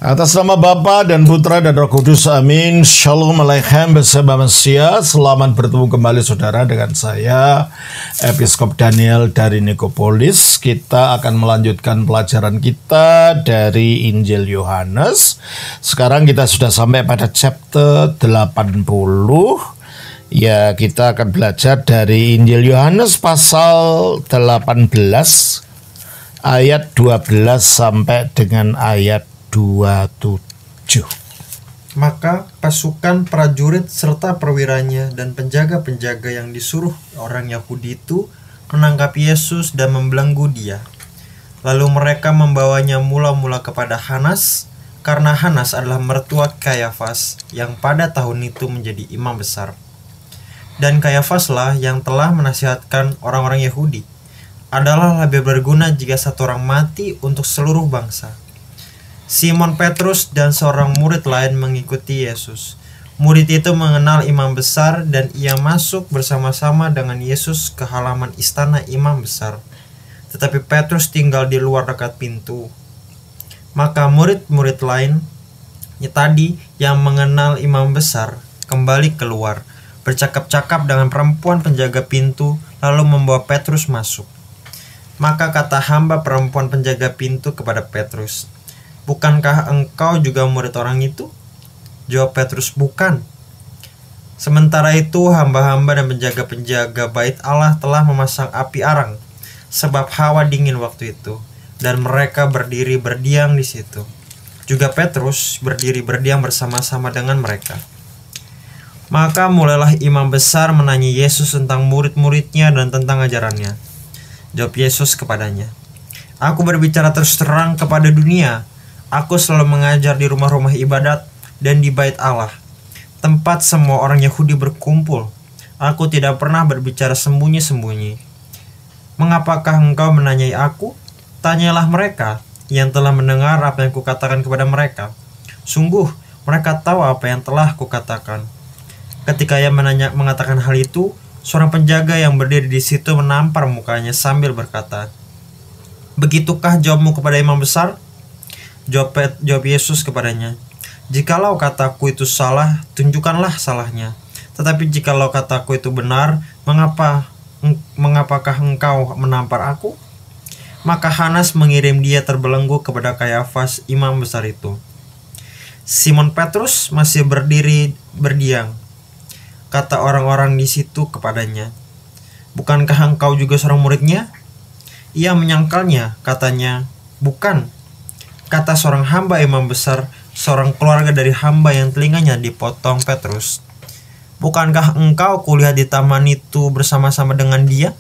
Atas nama Bapa dan Putra dan Roh Kudus, amin. Shalom Aleichem bersama Mesia. Selamat bertemu kembali saudara dengan saya, Episkop Daniel dari Nikopolis. Kita akan melanjutkan pelajaran kita dari Injil Yohanes. Sekarang kita sudah sampai pada chapter 80. Ya, kita akan belajar dari Injil Yohanes pasal 18 ayat 12 sampai dengan ayat 27. Maka pasukan prajurit serta perwiranya dan penjaga-penjaga yang disuruh orang Yahudi itu menangkap Yesus dan membelenggu dia. Lalu mereka membawanya mula-mula kepada Hanas, karena Hanas adalah mertua Kayafas yang pada tahun itu menjadi imam besar. Dan Kayafaslah yang telah menasihatkan orang-orang Yahudi, adalah lebih berguna jika satu orang mati untuk seluruh bangsa. Simon Petrus dan seorang murid lain mengikuti Yesus. Murid itu mengenal imam besar dan ia masuk bersama-sama dengan Yesus ke halaman istana imam besar. Tetapi Petrus tinggal di luar dekat pintu. Maka murid-murid lain tadi yang mengenal imam besar kembali keluar, bercakap-cakap dengan perempuan penjaga pintu, lalu membawa Petrus masuk. Maka kata hamba perempuan penjaga pintu kepada Petrus, "Bukankah engkau juga murid orang itu?" Jawab Petrus, "Bukan." Sementara itu hamba-hamba dan penjaga-penjaga bait Allah telah memasang api arang, sebab hawa dingin waktu itu, dan mereka berdiri berdiam di situ. Juga Petrus berdiri berdiam bersama-sama dengan mereka. Maka mulailah imam besar menanya Yesus tentang murid-muridnya dan tentang ajarannya. Jawab Yesus kepadanya, "Aku berbicara terus terang kepada dunia. Aku selalu mengajar di rumah-rumah ibadat dan di bait Allah, tempat semua orang Yahudi berkumpul. Aku tidak pernah berbicara sembunyi-sembunyi. Mengapakah engkau menanyai aku? Tanyalah mereka yang telah mendengar apa yang kukatakan kepada mereka. Sungguh, mereka tahu apa yang telah kukatakan." Ketika ia mengatakan hal itu, seorang penjaga yang berdiri di situ menampar mukanya sambil berkata, "Begitukah jawabmu kepada imam besar?" Jawab Yesus kepadanya, "Jikalau kataku itu salah, tunjukkanlah salahnya. Tetapi jikalau kataku itu benar, mengapakah engkau menampar aku?" Maka Hanas mengirim dia terbelenggu kepada Kayafas, imam besar itu. Simon Petrus masih berdiri berdiam. Kata orang-orang di situ kepadanya, "Bukankah engkau juga seorang muridnya?" Ia menyangkalnya, katanya, "Bukan." Kata seorang hamba imam besar, seorang keluarga dari hamba yang telinganya dipotong Petrus, "Bukankah engkau kuliah di taman itu bersama-sama dengan dia?"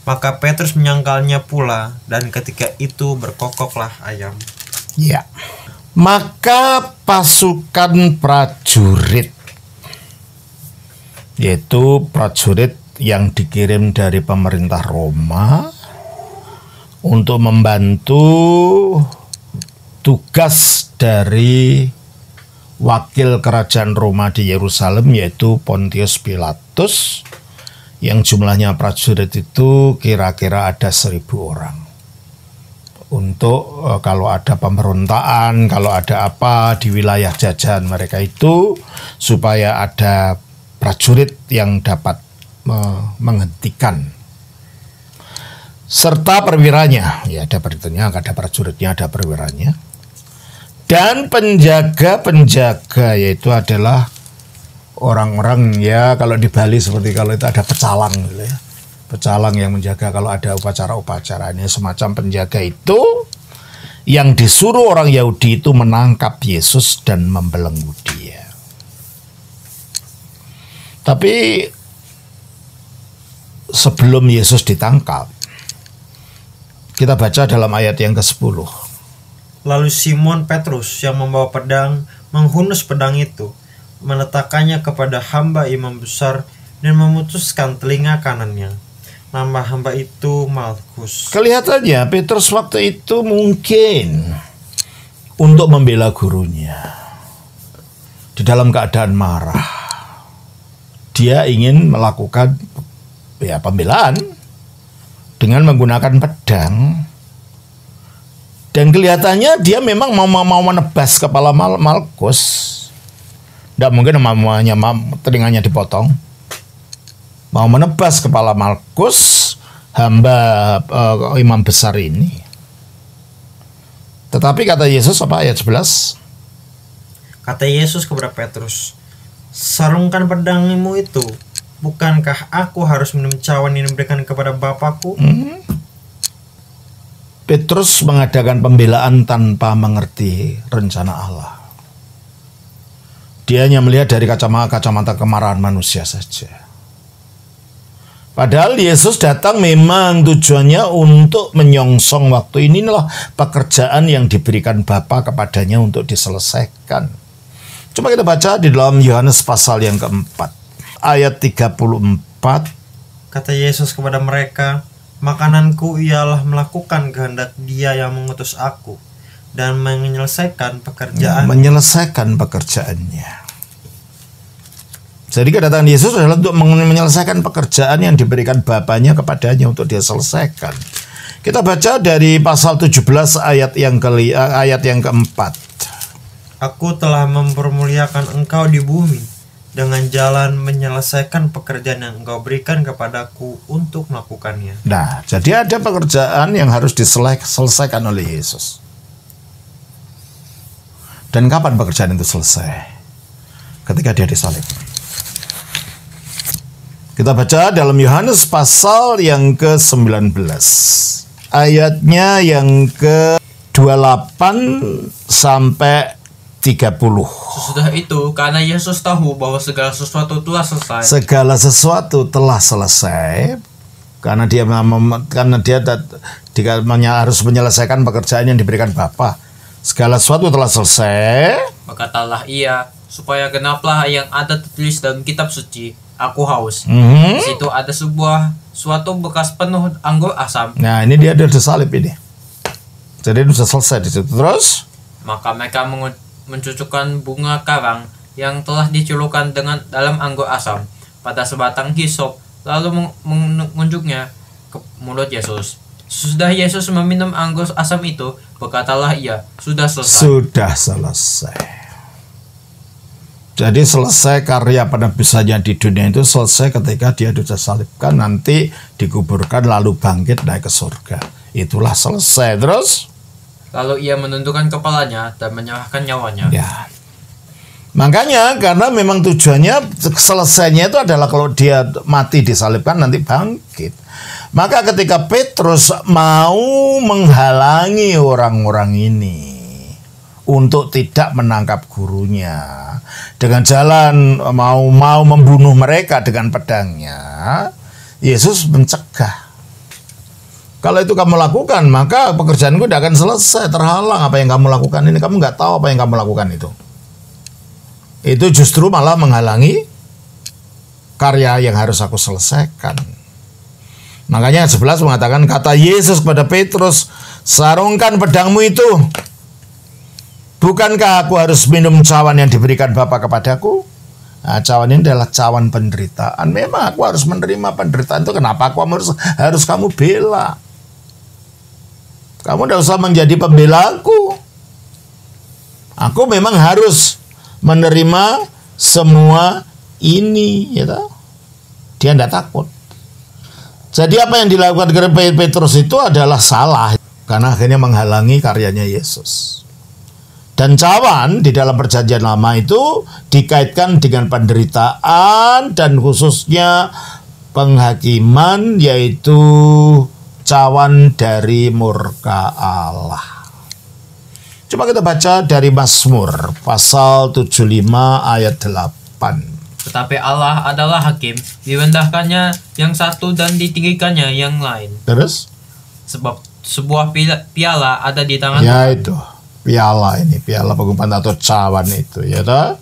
Maka Petrus menyangkalnya pula, dan ketika itu berkokoklah ayam. Ya. Maka pasukan prajurit, yaitu prajurit yang dikirim dari pemerintah Roma untuk membantu tugas dari wakil kerajaan Roma di Yerusalem, yaitu Pontius Pilatus, yang jumlahnya prajurit itu kira-kira ada 1.000 orang. Untuk kalau ada pemberontakan, kalau ada apa di wilayah jajahan mereka itu, supaya ada prajurit yang dapat menghentikan, serta perwiranya. Ya, ada perhitungnya, ada prajuritnya, ada perwiranya, dan penjaga-penjaga, yaitu adalah orang-orang, ya kalau di Bali seperti kalau itu ada pecalang gitu ya. Pecalang yang menjaga kalau ada upacara-upacara. Ini semacam penjaga itu yang disuruh orang Yahudi itu menangkap Yesus dan membelenggu dia. Tapi sebelum Yesus ditangkap, kita baca dalam ayat yang ke-10. Lalu Simon Petrus yang membawa pedang menghunus pedang itu, meletakkannya kepada hamba imam besar dan memutuskan telinga kanannya. Nama hamba itu Malkus. Kelihatannya Petrus waktu itu mungkin untuk membela gurunya di dalam keadaan marah. Dia ingin melakukan pembelaan dengan menggunakan pedang Dan kelihatannya dia memang mau menebas kepala Malkus. Tidak mungkin namanya telinganya dipotong. Mau menebas kepala Malkus, hamba imam besar ini. Tetapi kata Yesus apa ayat 11? Kata Yesus kepada Petrus, sarungkan pedangmu itu. Bukankah aku harus minum cawan yang diberikan kepada Bapakku? Petrus mengadakan pembelaan tanpa mengerti rencana Allah. Dia hanya melihat dari kacamata kemarahan manusia saja. Padahal Yesus datang memang tujuannya untuk menyongsong waktu. Inilah pekerjaan yang diberikan Bapa kepadanya untuk diselesaikan. Coba kita baca di dalam Yohanes pasal yang keempat, ayat 34. Kata Yesus kepada mereka, makananku ialah melakukan kehendak Dia yang mengutus aku dan menyelesaikan pekerjaan. Menyelesaikan pekerjaannya. Jadi kedatangan Yesus adalah untuk menyelesaikan pekerjaan yang diberikan Bapaknya kepadanya untuk dia selesaikan. Kita baca dari pasal 17 ayat yang keempat. Aku telah mempermuliakan engkau di bumi dengan jalan menyelesaikan pekerjaan yang engkau berikan kepadaku untuk melakukannya. Nah, jadi ada pekerjaan yang harus diselesaikan oleh Yesus. Dan kapan pekerjaan itu selesai? Ketika dia disalib. Kita baca dalam Yohanes pasal yang ke-19. Ayatnya yang ke-28 sampai 30. Sesudah itu, karena Yesus tahu bahwa segala sesuatu telah selesai. Segala sesuatu telah selesai. Karena dia harus menyelesaikan pekerjaan yang diberikan Bapa. Segala sesuatu telah selesai. Berkatalah ia, supaya genaplah yang ada tertulis dalam kitab suci. Aku haus. Di situ ada suatu bekas penuh anggur asam. Nah, ini dia disalib ini. Jadi sudah selesai di situ. Terus? Maka mereka mencucukkan bunga karang yang telah dicelupkan dalam anggur asam pada sebatang hisop, lalu mengunjuknya ke mulut Yesus. Sudah Yesus meminum anggur asam itu, berkatalah ia, sudah selesai. Sudah selesai. Jadi selesai karya penebusannya di dunia itu selesai ketika dia disalibkan, nanti dikuburkan lalu bangkit naik ke surga. Itulah selesai. Terus? Lalu ia menundukkan kepalanya dan menyerahkan nyawanya. Ya. Makanya karena memang tujuannya selesainya itu adalah kalau dia mati disalibkan nanti bangkit. Maka ketika Petrus mau menghalangi orang-orang ini untuk tidak menangkap gurunya dengan jalan mau membunuh mereka dengan pedangnya, Yesus mencegah. Kalau itu kamu lakukan, maka pekerjaanku tidak akan selesai, terhalang apa yang kamu lakukan ini. Kamu nggak tahu apa yang kamu lakukan itu. Itu justru malah menghalangi karya yang harus aku selesaikan. Makanya 11 mengatakan, kata Yesus kepada Petrus, sarungkan pedangmu itu. Bukankah aku harus minum cawan yang diberikan Bapa kepadaku? Nah, cawan ini adalah cawan penderitaan. Memang aku harus menerima penderitaan itu. Kenapa aku harus kamu bela? Kamu tidak usah menjadi pembelaku. Aku memang harus menerima semua ini. Ya, dia tidak takut. Jadi apa yang dilakukan Petrus itu adalah salah. Karena akhirnya menghalangi karyanya Yesus. Dan cawan di dalam perjanjian lama itu dikaitkan dengan penderitaan dan khususnya penghakiman, yaitu cawan dari murka Allah. Coba kita baca dari Mazmur pasal 75 ayat 8. Tetapi Allah adalah hakim, direndahkannya yang satu dan ditinggikannya yang lain. Terus? Sebab sebuah piala ada di tangan ya itu. Piala ini, piala pengumpahan atau cawan itu, ya toh?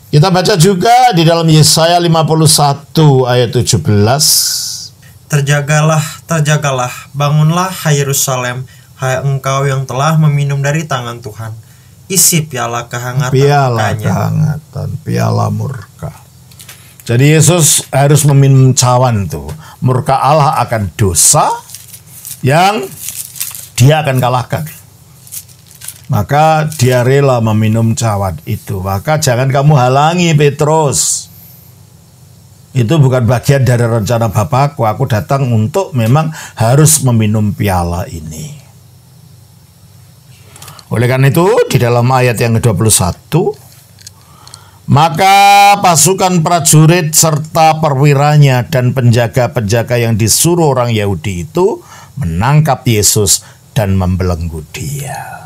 Kita baca juga di dalam Yesaya 51 ayat 17. Terjagalah, bangunlah hai Yerusalem, hai engkau yang telah meminum dari tangan Tuhan. Isi piala kehangatan murkanya. Piala murka. Jadi Yesus harus meminum cawan tuh. Murka Allah akan dosa yang dia akan kalahkan. Maka dia rela meminum cawan itu. Maka jangan kamu halangi Petrus. Itu bukan bagian dari rencana Bapakku. Aku datang untuk memang harus meminum piala ini. Oleh karena itu, di dalam ayat yang ke-21, maka pasukan prajurit serta perwiranya dan penjaga-penjaga yang disuruh orang Yahudi itu menangkap Yesus dan membelenggu dia.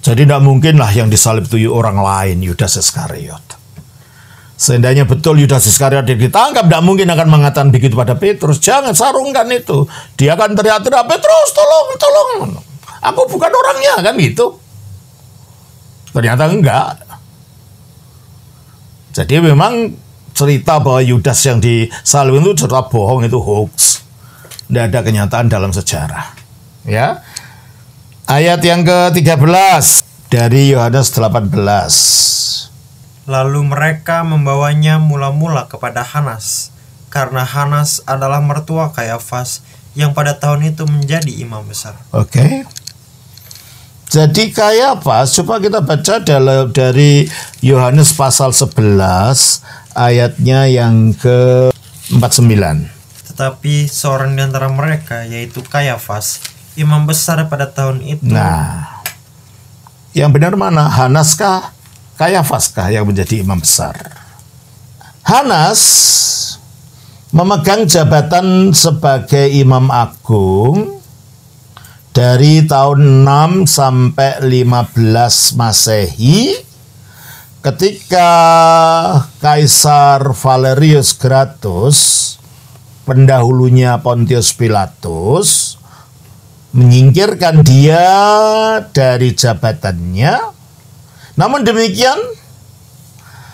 Jadi tidak mungkinlah yang disalib itu orang lain, Yudas Iskariot. Seandainya betul Yudas Iskariot ditangkap, tidak mungkin akan mengatakan begitu pada Petrus. Jangan sarungkan itu. Dia akan teriak-teriak, Petrus tolong, tolong. Aku bukan orangnya, kan gitu. Ternyata enggak. Jadi memang cerita bahwa Yudas yang disalib itu cerita bohong, itu hoax. Tidak ada kenyataan dalam sejarah. Ya. Ayat yang ke-13 dari Yohanes 18. Lalu mereka membawanya mula-mula kepada Hanas, karena Hanas adalah mertua Kayafas yang pada tahun itu menjadi imam besar. Oke. Jadi Kayafas, coba kita baca dari Yohanes pasal 11 ayatnya yang ke-49. Tetapi seorang di antara mereka, yaitu Kayafas, imam besar pada tahun itu. Nah, yang benar mana? Hanas kah? Kayafas kah yang menjadi imam besar? Hanas memegang jabatan sebagai imam agung dari tahun 6 sampai 15 Masehi, ketika Kaisar Valerius Gratus, pendahulunya Pontius Pilatus, menyingkirkan dia dari jabatannya. Namun demikian,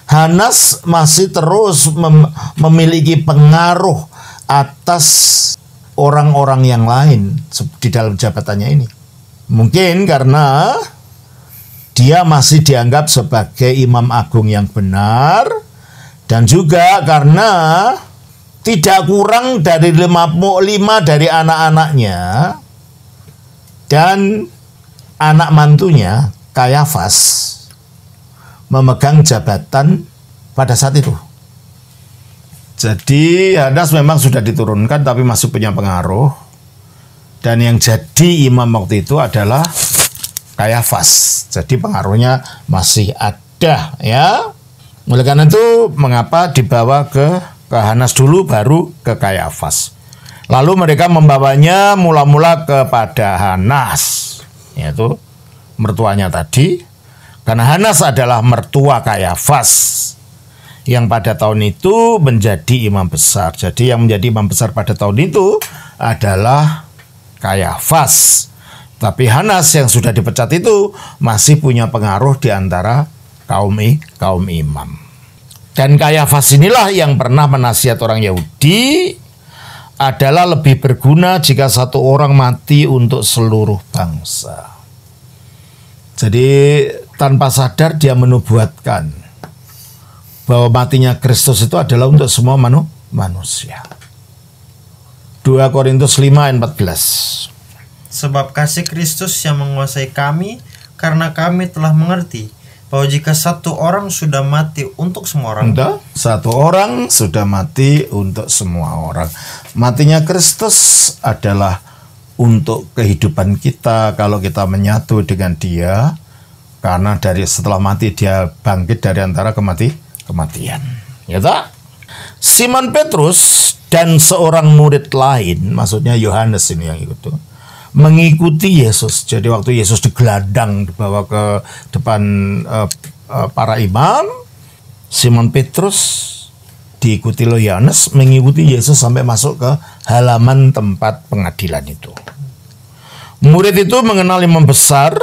Hanas masih terus memiliki pengaruh atas orang-orang yang lain di dalam jabatannya ini. Mungkin karena dia masih dianggap sebagai imam agung yang benar, dan juga karena tidak kurang dari 55 dari anak-anaknya dan anak mantunya Kayafas memegang jabatan pada saat itu. Jadi Hanas memang sudah diturunkan tapi masih punya pengaruh. Dan yang jadi imam waktu itu adalah Kayafas. Jadi pengaruhnya masih ada, ya. Oleh karena itu mengapa dibawa ke Hanas dulu baru ke Kayafas. Lalu mereka membawanya mula-mula kepada Hanas, yaitu mertuanya tadi, karena Hanas adalah mertua Kayafas yang pada tahun itu menjadi imam besar. Jadi yang menjadi imam besar pada tahun itu adalah Kayafas. Tapi Hanas yang sudah dipecat itu masih punya pengaruh di antara kaum imam. Dan Kayafas inilah yang pernah menasihat orang Yahudi adalah lebih berguna jika satu orang mati untuk seluruh bangsa. Jadi tanpa sadar dia menubuatkan bahwa matinya Kristus itu adalah untuk semua manusia. 2 Korintus 5 ayat 14. Sebab kasih Kristus yang menguasai kami, karena kami telah mengerti bahwa jika satu orang sudah mati untuk semua orang, satu orang sudah mati untuk semua orang. Matinya Kristus adalah untuk kehidupan kita kalau kita menyatu dengan Dia, karena dari setelah mati Dia bangkit dari antara kematian. Ya tak? Simon Petrus dan seorang murid lain, maksudnya Yohanes ini yang ikut tuh, mengikuti Yesus. Jadi waktu Yesus digelandang dibawa ke depan para imam, Simon Petrus diikuti oleh Yohanes mengikuti Yesus sampai masuk ke halaman tempat pengadilan itu. Murid itu mengenal imam besar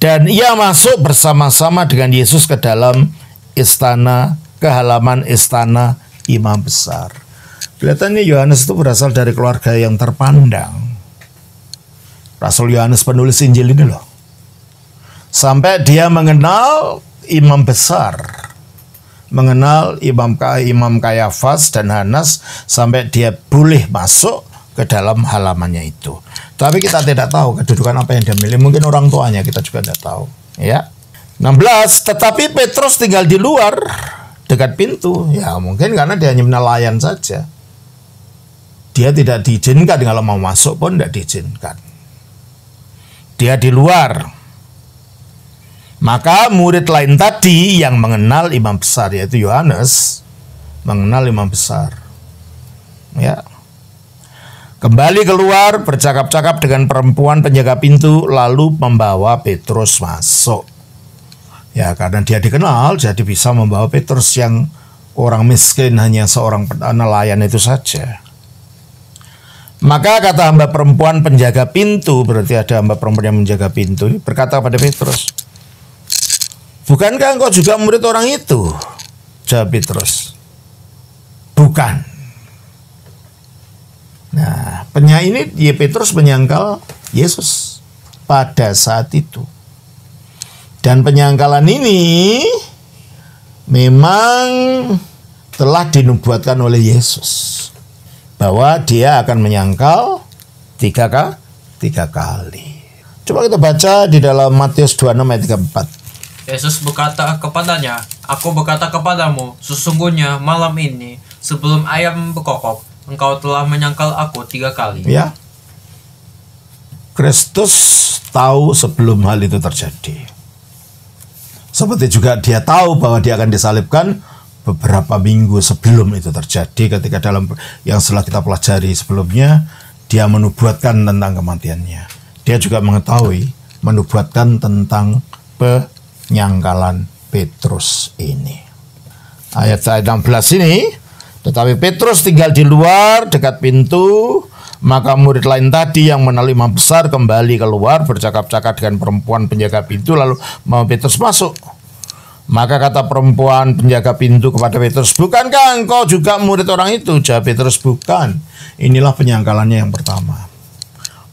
dan ia masuk bersama-sama dengan Yesus ke dalam istana, ke halaman istana imam besar. Kelihatannya Yohanes itu berasal dari keluarga yang terpandang. Rasul Yohanes penulis Injil ini loh. Sampai dia mengenal imam besar, mengenal imam Kayafas dan Hanas, sampai dia boleh masuk ke dalam halamannya itu. Tapi kita tidak tahu kedudukan apa yang dia miliki. Mungkin orang tuanya, kita juga tidak tahu. Ya. 16, tetapi Petrus tinggal di luar dekat pintu. Ya mungkin karena dia hanya nelayan saja. Dia tidak diizinkan, kalau mau masuk pun tidak diizinkan. Dia di luar. Maka murid lain tadi yang mengenal imam besar, yaitu Yohanes, mengenal imam besar. Ya. Kembali keluar, bercakap-cakap dengan perempuan penjaga pintu, lalu membawa Petrus masuk. Ya, karena dia dikenal, jadi bisa membawa Petrus yang orang miskin, hanya seorang nelayan itu saja. Maka kata hamba perempuan penjaga pintu, berarti ada hamba perempuan yang menjaga pintu, berkata pada Petrus, "Bukankah engkau juga murid orang itu?" Jawab Petrus, "Bukan." Nah, penyair ini Petrus menyangkal Yesus pada saat itu. Dan penyangkalan ini memang telah dinubuatkan oleh Yesus, bahwa dia akan menyangkal tiga kali. Coba kita baca di dalam Matius 26 ayat 34. Yesus berkata kepadanya, "Aku berkata kepadamu, sesungguhnya malam ini sebelum ayam berkokok, engkau telah menyangkal aku 3 kali." Ya, Kristus tahu sebelum hal itu terjadi. Seperti juga dia tahu bahwa dia akan disalibkan beberapa minggu sebelum itu terjadi, ketika dalam yang setelah kita pelajari sebelumnya, dia menubuatkan tentang kematiannya. Dia juga mengetahui, menubuatkan tentang penyangkalan Petrus ini. Ayat 16 ini, tetapi Petrus tinggal di luar dekat pintu, maka murid lain tadi yang mengenal imam besar kembali keluar, bercakap-cakap dengan perempuan penjaga pintu, lalu mau Petrus masuk. Maka kata perempuan penjaga pintu kepada Petrus, "Bukankah engkau juga murid orang itu?" Jawab Petrus, "Bukan." Inilah penyangkalannya yang pertama.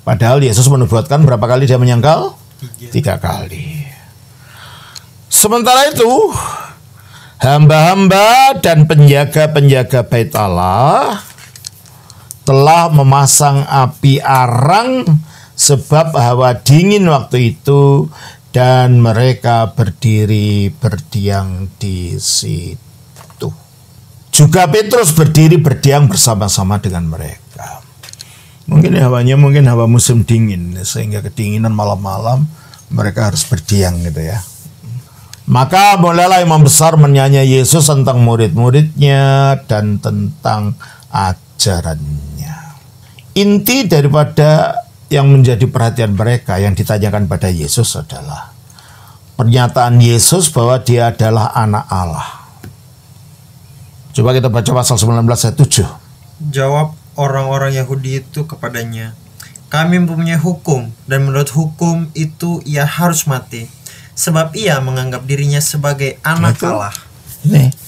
Padahal Yesus menubuatkan berapa kali dia menyangkal? 3 kali. Sementara itu, hamba-hamba dan penjaga-penjaga bait Allah telah memasang api arang sebab hawa dingin waktu itu, dan mereka berdiri berdiam di situ. Juga Petrus berdiri berdiam bersama-sama dengan mereka. Mungkin hawanya hawa musim dingin, sehingga kedinginan malam-malam mereka harus berdiam gitu ya. Maka mulailah imam besar menyanyi Yesus tentang murid-muridnya dan tentang ajarannya. Inti daripada yang menjadi perhatian mereka yang ditanyakan pada Yesus adalah pernyataan Yesus bahwa dia adalah anak Allah. Coba kita baca pasal 19 ayat 7. Jawab orang-orang Yahudi itu kepadanya, "Kami mempunyai hukum, dan menurut hukum itu ia harus mati, sebab ia menganggap dirinya sebagai anak Allah." Ini.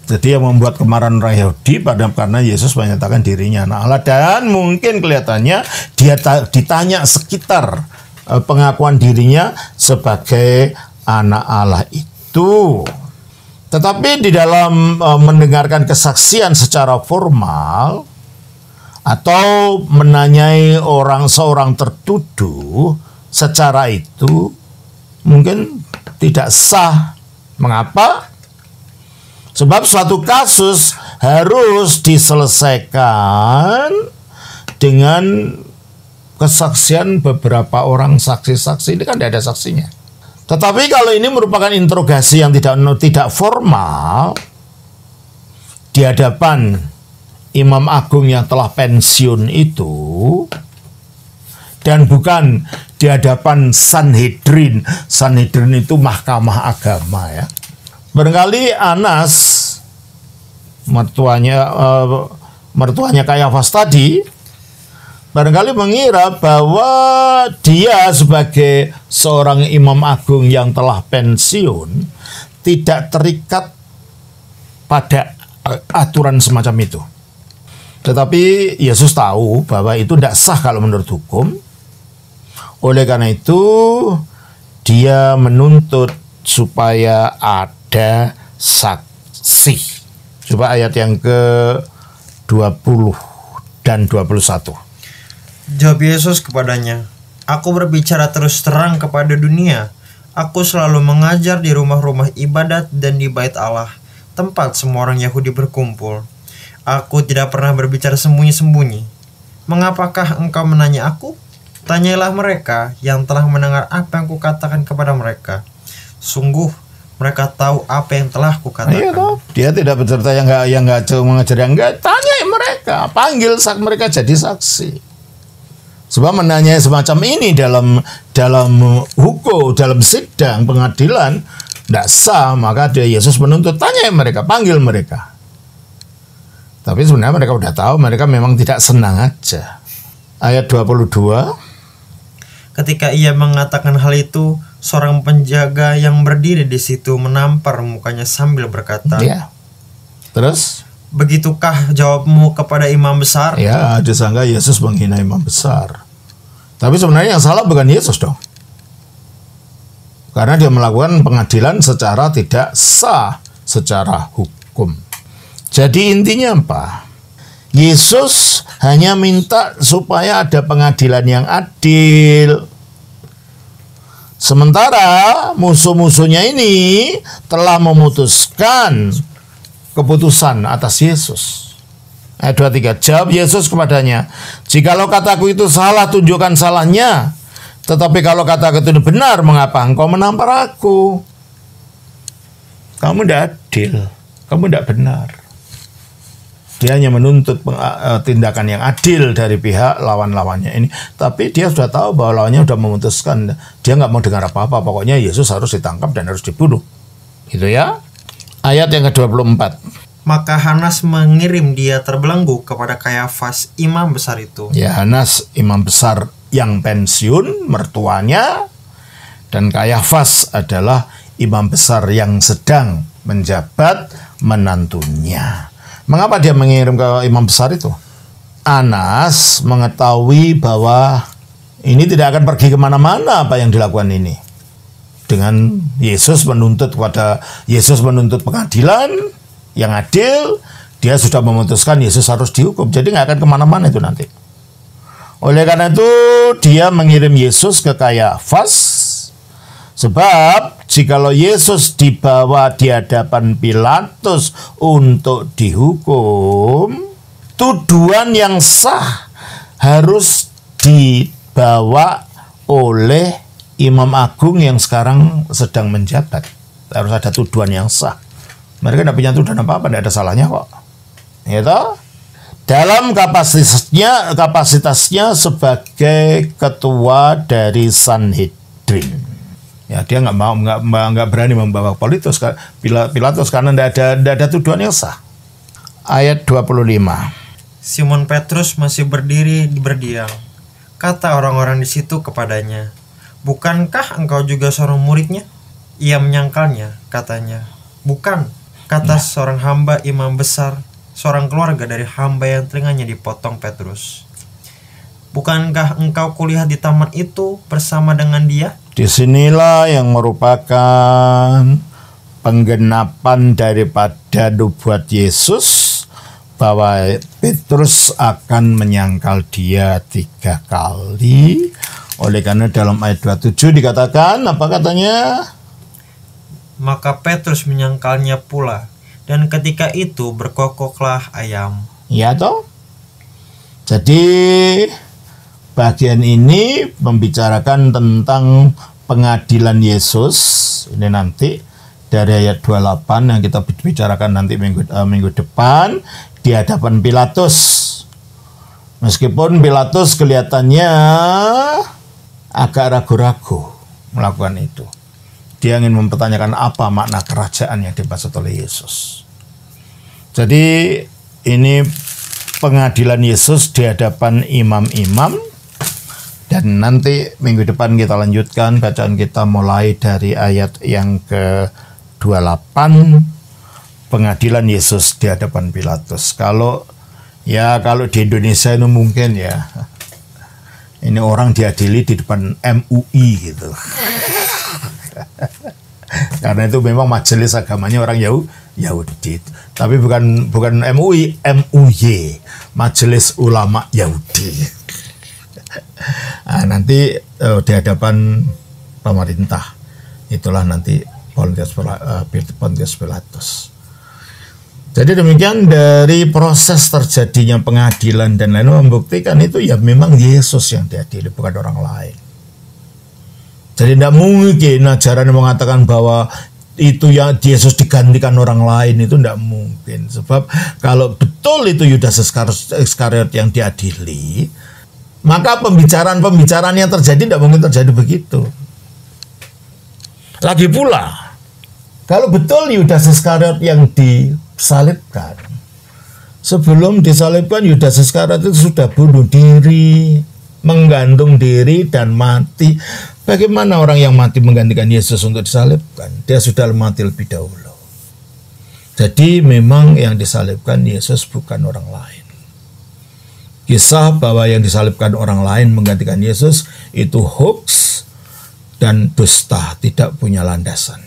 Jadi yang membuat kemarahan orang Yahudi karena Yesus menyatakan dirinya anak Allah, dan mungkin kelihatannya dia ditanya sekitar pengakuan dirinya sebagai anak Allah itu. Tetapi di dalam mendengarkan kesaksian secara formal atau menanyai seorang tertuduh secara itu mungkin tidak sah. Mengapa? Sebab suatu kasus harus diselesaikan dengan kesaksian beberapa orang saksi-saksi. Ini kan tidak ada saksinya. Tetapi kalau ini merupakan interogasi yang tidak formal di hadapan imam agung yang telah pensiun itu, dan bukan di hadapan Sanhedrin. Sanhedrin itu mahkamah agama ya. Barangkali Anas, mertuanya Kayafas tadi, barangkali mengira bahwa dia sebagai seorang imam agung yang telah pensiun tidak terikat pada aturan semacam itu. Tetapi Yesus tahu bahwa itu tidak sah kalau menurut hukum. Oleh karena itu, dia menuntut supaya ada saksi. Coba ayat yang ke-28. dan 21. Jawab Yesus kepadanya, "Aku berbicara terus terang kepada dunia. Aku selalu mengajar di rumah-rumah ibadat dan di bait Allah, tempat semua orang Yahudi berkumpul. Aku tidak pernah berbicara sembunyi-sembunyi. Mengapakah engkau menanya aku? Tanyailah mereka yang telah mendengar apa yang kukatakan kepada mereka. Sungguh mereka tahu apa yang telah kukatakan." Iya toh, dia tidak bercerita yang nggak mengajar yang enggak. Tanyai mereka, panggil mereka jadi saksi. Sebab menanyai semacam ini dalam hukum, dalam sidang pengadilan tidak sah, maka Yesus menuntut tanyai mereka, panggil mereka. Tapi sebenarnya mereka udah tahu, mereka memang tidak senang aja. Ayat 22. Ketika ia mengatakan hal itu, seorang penjaga yang berdiri di situ menampar mukanya sambil berkata, Ya. Terus? "Begitukah jawabmu kepada imam besar?" Ya, disangka Yesus menghina imam besar. Tapi sebenarnya yang salah bukan Yesus dong. Karena dia melakukan pengadilan secara tidak sah, secara hukum. Jadi intinya apa? Yesus hanya minta supaya ada pengadilan yang adil. Sementara musuh-musuhnya ini telah memutuskan keputusan atas Yesus. Ayat 23, jawab Yesus kepadanya, "Jikalau kataku itu salah, tunjukkan salahnya. Tetapi kalau kataku itu benar, mengapa engkau menampar aku?" Kamu tidak adil, kamu tidak benar. Dia hanya menuntut tindakan yang adil dari pihak lawan-lawannya ini. Tapi dia sudah tahu bahwa lawannya sudah memutuskan. Dia nggak mau dengar apa-apa. Pokoknya Yesus harus ditangkap dan harus dibunuh. Gitu ya. Ayat yang ke-24. Maka Hanas mengirim dia terbelenggu kepada Kayafas, imam besar itu. Ya, Hanas imam besar yang pensiun, mertuanya. Dan Kayafas adalah imam besar yang sedang menjabat, menantunya. Mengapa dia mengirim ke imam besar itu? Anas mengetahui bahwa ini tidak akan pergi kemana-mana apa yang dilakukan ini. Dengan Yesus menuntut pengadilan yang adil, dia sudah memutuskan Yesus harus dihukum. Jadi nggak akan kemana-mana itu nanti. Oleh karena itu dia mengirim Yesus ke Kayafas. Sebab jikalau Yesus dibawa di hadapan Pilatus untuk dihukum, tuduhan yang sah harus dibawa oleh Imam Agung yang sekarang sedang menjabat. Harus ada tuduhan yang sah. Mereka tidak punya tuduhan apa-apa, tidak ada salahnya kok. Gitu? Dalam kapasitasnya sebagai ketua dari Sanhedrin. Ya, dia nggak berani membawa Pilatus karena tidak ada tuduhan yang sah. Ayat 25. Simon Petrus masih berdiri berdiam. Kata orang-orang di situ kepadanya, "Bukankah engkau juga seorang muridnya?" Ia menyangkalnya, katanya, "Bukan," kata seorang hamba imam besar, seorang keluarga dari hamba yang telinganya dipotong Petrus. "Bukankah engkau kulihat di taman itu bersama dengan dia?" Disinilah yang merupakan penggenapan daripada nubuat Yesus bahwa Petrus akan menyangkal dia 3 kali. Oleh karena dalam ayat 27 dikatakan, apa katanya? Maka Petrus menyangkalnya pula, dan ketika itu berkokoklah ayam. Ya toh? Jadi bagian ini membicarakan tentang pengadilan Yesus. Ini nanti dari ayat 28 yang kita bicarakan nanti minggu depan di hadapan Pilatus. Meskipun Pilatus kelihatannya agak ragu-ragu melakukan itu. Dia ingin mempertanyakan apa makna kerajaan yang dimaksud oleh Yesus. Jadi ini pengadilan Yesus di hadapan imam-imam. Dan nanti minggu depan kita lanjutkan bacaan kita mulai dari ayat yang ke-28, pengadilan Yesus di hadapan Pilatus. Kalau di Indonesia itu mungkin ya, ini orang diadili di depan MUI gitu. Karena itu memang majelis agamanya orang Yahudi. Tapi bukan MUI, MUY, Majelis Ulama Yahudi. Nah, nanti di hadapan pemerintah itulah nanti Pontius Pilatus. Jadi demikian, dari proses terjadinya pengadilan dan lain membuktikan itu ya memang Yesus yang diadili, bukan orang lain. Jadi tidak mungkin ajaran yang mengatakan bahwa itu yang Yesus digantikan orang lain, itu tidak mungkin. Sebab kalau betul itu Yudas Iskariot yang diadili, maka pembicaraan yang terjadi tidak mungkin terjadi begitu. Lagi pula, kalau betul Yudas Iskariot yang disalibkan, sebelum disalibkan Yudas Iskariot itu sudah bunuh diri, menggantung diri dan mati. Bagaimana orang yang mati menggantikan Yesus untuk disalibkan? Dia sudah mati lebih dahulu. Jadi memang yang disalibkan Yesus, bukan orang lain. Kisah bahwa yang disalibkan orang lain menggantikan Yesus itu hoax dan dusta, tidak punya landasan.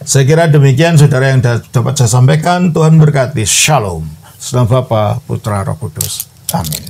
Saya kira demikian saudara yang dapat saya sampaikan. Tuhan berkati. Shalom. Salam Bapa, Putra, Roh Kudus. Amin.